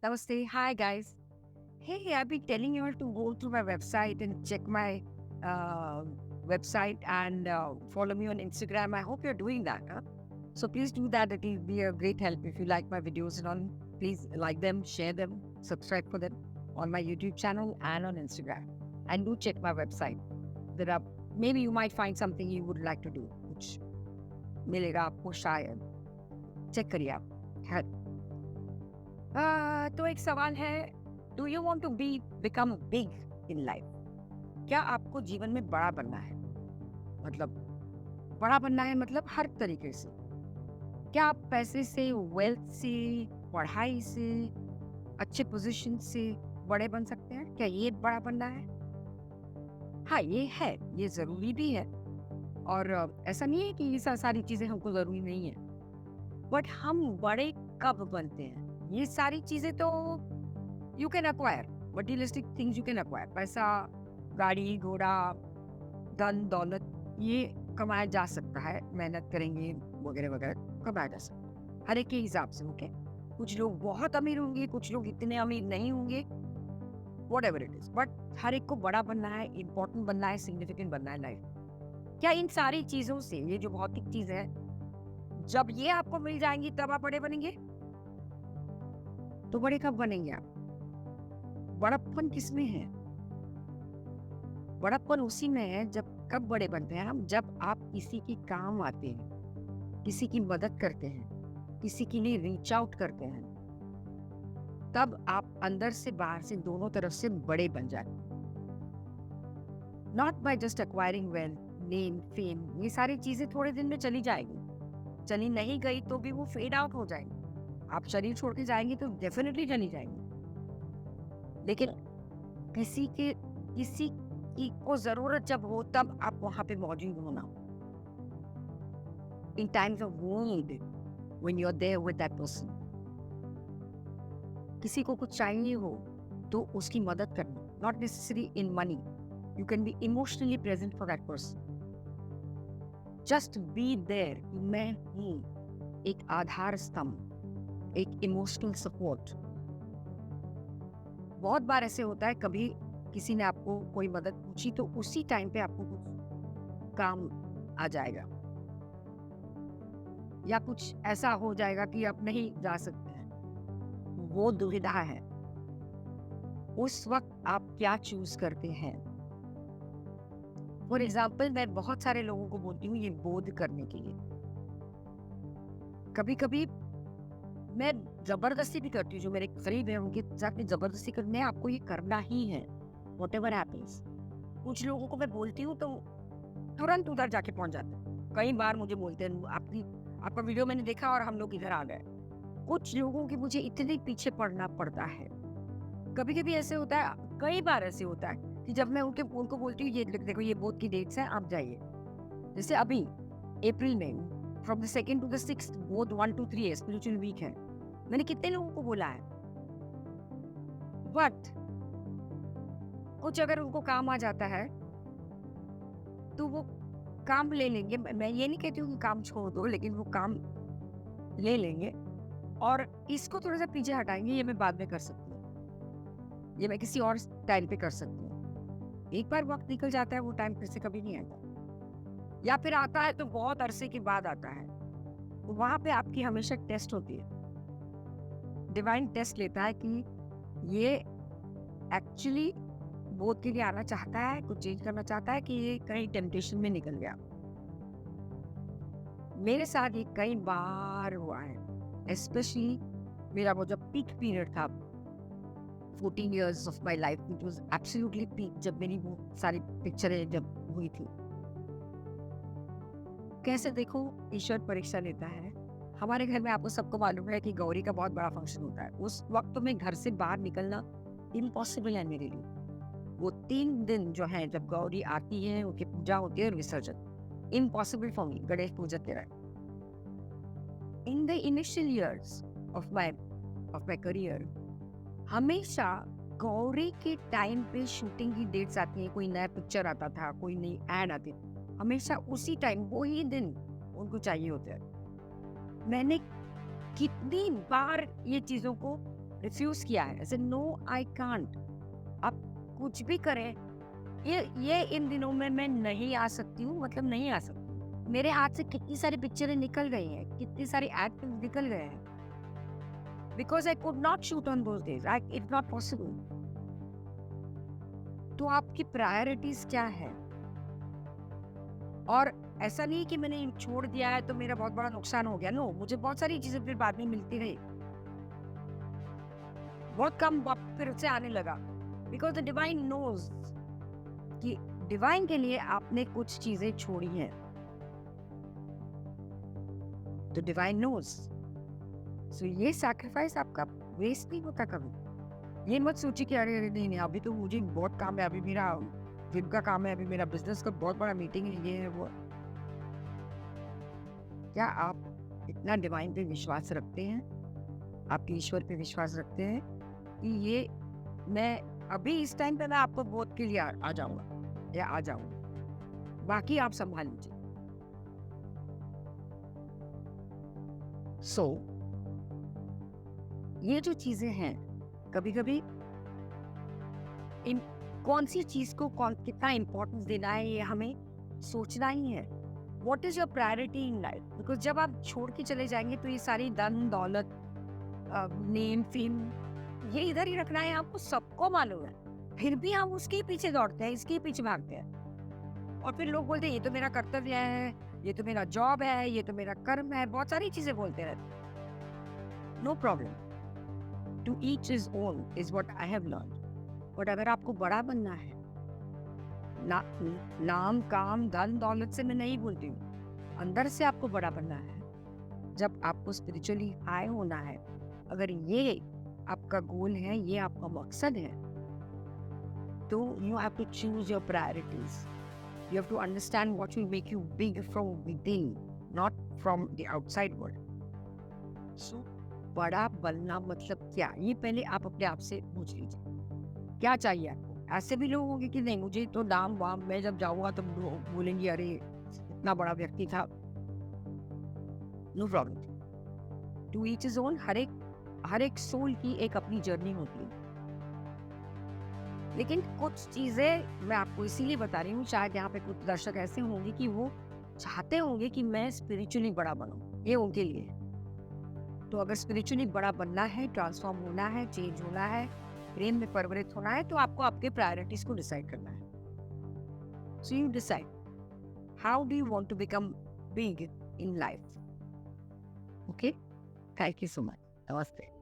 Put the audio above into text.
Namaste. Hi, guys. Hey, I've been telling you all to go to my website and check my uh, website and follow me on Instagram. I hope you're doing that. Huh? So please do that. It will be a great help if you like my videos and on. Please like them, share them, subscribe for them on my YouTube channel and on Instagram. And do check my website. There are maybe you might find something you would like to do, which मिलेगा आपको शायद. Check करिए आप. खैर, तो एक सवाल है, do you want to be become big in life? क्या आपको जीवन में बड़ा बनना है? मतलब बड़ा बनना है मतलब हर तरीके से. क्या आप पैसे से, वेल्थ से, पढ़ाई से, अच्छे पोजीशन से बड़े बन सकते हैं? क्या ये बड़ा बनना है? हाँ, ये है, ये जरूरी भी है. और ऐसा नहीं है कि ये सारी चीजें हमको जरूरी नहीं है. बट हम बड़े कब बनते हैं? ये सारी चीजें तो you can acquire, materialistic things you can acquire. पैसा, गाड़ी घोड़ा, धन दौलत, ये कमाया जा सकता है. मेहनत करेंगे वगैरह वगैरह कमाया जा सकता है हर एक के हिसाब से. ओके, कुछ लोग बहुत अमीर होंगे, कुछ लोग इतने अमीर नहीं होंगे, whatever it is. But हर एक को बड़ा बनना है, इंपॉर्टेंट बनना है, सिग्निफिकेंट बनना है लाइफ. क्या इन सारी चीजों से, ये जो भौतिक चीज है, जब ये आपको मिल जाएंगी तब आप बड़े बनेंगे? तो बड़े कब बनेंगे आप? बड़प्पन किसमें है? बड़प्पन उसी में है. जब कब बड़े बनते हैं हम? जब आप किसी की काम आते हैं, किसी की मदद करते हैं, किसी के लिए रीच आउट करते हैं, तब आप अंदर से बाहर से दोनों तरफ से बड़े बन जाते हैं. Not by just acquiring wealth, name, fame. ये सारी चीजें थोड़े दिन में चली जाएगी. चली नहीं गई तो भी वो फेड आउट हो जाएंगी. आप शरीर छोड़ के जाएंगे तो डेफिनेटली चली जाएंगी. लेकिन किसी की को जरूरत जब हो तब आप वहां पे मौजूद होना. In times of need, when you are there with that person. किसी को कुछ चाहिए हो तो उसकी मदद करना. Not necessary in money. You can be emotionally present for that person. Just be there. मैं हूं एक आधार स्तंभ, एक इमोशनल सपोर्ट. बहुत बार ऐसे होता है, कभी किसी ने आपको कोई मदद पूछी तो उसी टाइम पे आपको कुछ काम आ जाएगा, या कुछ ऐसा हो जाएगा कि आप नहीं जा सकते हैं. वो दुविधा है. उस वक्त आप क्या चूज करते हैं? फॉर एग्जाम्पल, मैं बहुत सारे लोगों को बोलती हूँ ये बोध करने के लिए. कभी कभी मैं जबरदस्ती भी करती हूँ. जो मेरे करीब है उनके साथ में जबरदस्ती करने है, आपको ये करना ही है, व्हाटएवर हैपेंस. कुछ लोगों को मैं बोलती हूँ तो तुरंत उधर जाके पहुंच जाते हैं. कई बार मुझे बोलते हैं आपका वीडियो मैंने देखा और हम लोग इधर आ गए. कुछ लोगों के मुझे इतने पीछे पड़ना पड़ता है. कभी कभी ऐसे होता है, कई बार ऐसे होता है कि जब मैं उनको बोलती हूँ ये देखो ये बोध की डेट्स हैं, आप जाइए. जैसे अभी अप्रैल में from the 2nd to the 6th बोध 1 2 3 है, स्पिरिचुअल वीक है. मैंने कितने लोगों को बोला है. बट कुछ अगर उनको काम आ जाता है तो वो काम ले लेंगे. मैं ये नहीं कहती हूँ कि काम छोड़ दो, लेकिन वो काम ले लेंगे और इसको थोड़ा सा पीछे हटाएंगे. ये मैं बाद में कर सकती हूँ, ये मैं किसी और टाइम पे कर सकती हूँ. एक बार वक्त निकल जाता है, वो टाइम फिर से कभी नहीं आता, या फिर आता है तो बहुत अरसे के बाद आता है. तो वहां पे आपकी हमेशा टेस्ट होती है. डिवाइन टेस्ट लेता है कि ये एक्चुअली बोध के लिए आना चाहता है, कुछ चेंज करना चाहता है, कि ये कहीं टेम्पटेशन में निकल गया. मेरे साथ ये कई बार हुआ है. स्पेशली मेरा वो जब पीक पीरियड था, 14 years of my life, it was absolutely peak. जब मेरी वो सारी पिक्चरें जब हुई थी, कैसे देखो ईश्वर परीक्षा लेता है. हमारे घर में आपको सबको मालूम है कि गौरी का बहुत बड़ा फंक्शन होता है. उस वक्त तो मैं घर से बाहर निकलना इम्पॉसिबल है मेरे लिए. वो 3 दिन जो है, जब गौरी आती है, उनकी पूजा होती है और विसर्जन, इम्पॉसिबल फॉर मी. गणेश पूजा तेरा in the initial years of my career, हमेशा गौरी के टाइम पे शूटिंग की डेट्स आती हैं. कोई नया पिक्चर आता था, कोई नई एड आती, हमेशा उसी टाइम, वही दिन उनको चाहिए होता है. मैंने कितनी बार ये चीजों को रिफ्यूज किया है, ऐसे नो आई कांट। आप कुछ भी करें, ये इन दिनों में मैं नहीं आ सकती हूँ, मतलब नहीं आ सकती। मेरे हाथ से कितनी सारी पिक्चरें निकल गई हैं, कितनी सारी एक्टिंग निकल गए हैं, because I could not shoot on those days, I it's not possible. तो आपकी प्रायोरिटीज क्या है? और ऐसा नहीं कि मैंने छोड़ दिया है तो मेरा बहुत बड़ा नुकसान हो गया। नो, मुझे बहुत सारी चीजें फिर बाद में मिलती रही, बहुत कम वक्त फिर से आने लगा, बिकॉज द डिवाइन नोज कि डिवाइन के लिए आपने कुछ चीजें छोड़ी हैं। तो डिवाइन नोज, सो ये सैक्रिफाइस आपका वेस्ट नहीं होता कभी। ये मत सोचिए कि अरे अरे नहीं नहीं, अभी तो मुझे बहुत काम है, अभी मेरा जिम का काम है, अभी मेरा बिजनेस का बहुत बड़ा मीटिंग है, ये है वो। क्या आप इतना डिवाइन पे विश्वास रखते हैं, आपके ईश्वर पे विश्वास रखते हैं कि ये मैं अभी इस टाइम पे मैं आपको बोध के लिए आ जाऊंगा या आ जाऊंगा, बाकी आप संभाल लीजिए। सो ये जो चीजें हैं, कभी कभी इन कौन सी चीज को कितना इम्पोर्टेंस देना है, ये हमें सोचना ही है। What is your priority in life? Because जब आप छोड़ के चले जाएंगे तो ये सारी धन दौलत, नेम फेम, ये इधर ही रखना है, आपको सबको मालूम है। फिर भी हम उसके पीछे दौड़ते हैं, इसके पीछे भागते हैं, और फिर लोग बोलते हैं ये तो मेरा कर्तव्य है, ये तो मेरा जॉब है, ये तो मेरा कर्म है, बहुत सारी चीजें बोलते रहते। No problem, to each his own is what I have learn. But अगर आपको बड़ा बनना है, ना नाम काम धन दौलत से मैं नहीं बोलती हूँ, अंदर से आपको बड़ा बनना है, जब आपको स्पिरिचुअली हाई होना है, अगर ये आपका गोल है, ये आपका मकसद है, तो you have to choose your priorities. You have to understand what will make you big from within, not from the outside world. So बड़ा बनना मतलब क्या, ये पहले आप अपने आप से पूछ लीजिए, क्या चाहिए आपको? ऐसे भी लोग होंगे कि नहीं मुझे तो नाम वाम, मैं जब जाऊंगा तो लोग बोलेंगे अरे इतना बड़ा व्यक्ति था। No problem, to each his own. हर एक सोल की एक अपनी जर्नी होती है, लेकिन कुछ चीजें मैं आपको इसीलिए बता रही हूँ, शायद यहाँ पे कुछ दर्शक ऐसे होंगे कि वो चाहते होंगे कि मैं स्पिरिचुअली बड़ा बनूं, ये उनके लिए। तो अगर स्पिरिचुअली बड़ा बनना है, ट्रांसफॉर्म होना है, चेंज होना है, प्रेम में परिवर्तित होना है, तो आपको आपके प्रायोरिटीज को डिसाइड करना है। So you decide how do you want to become big in life. Okay, thank you so much, नमस्ते।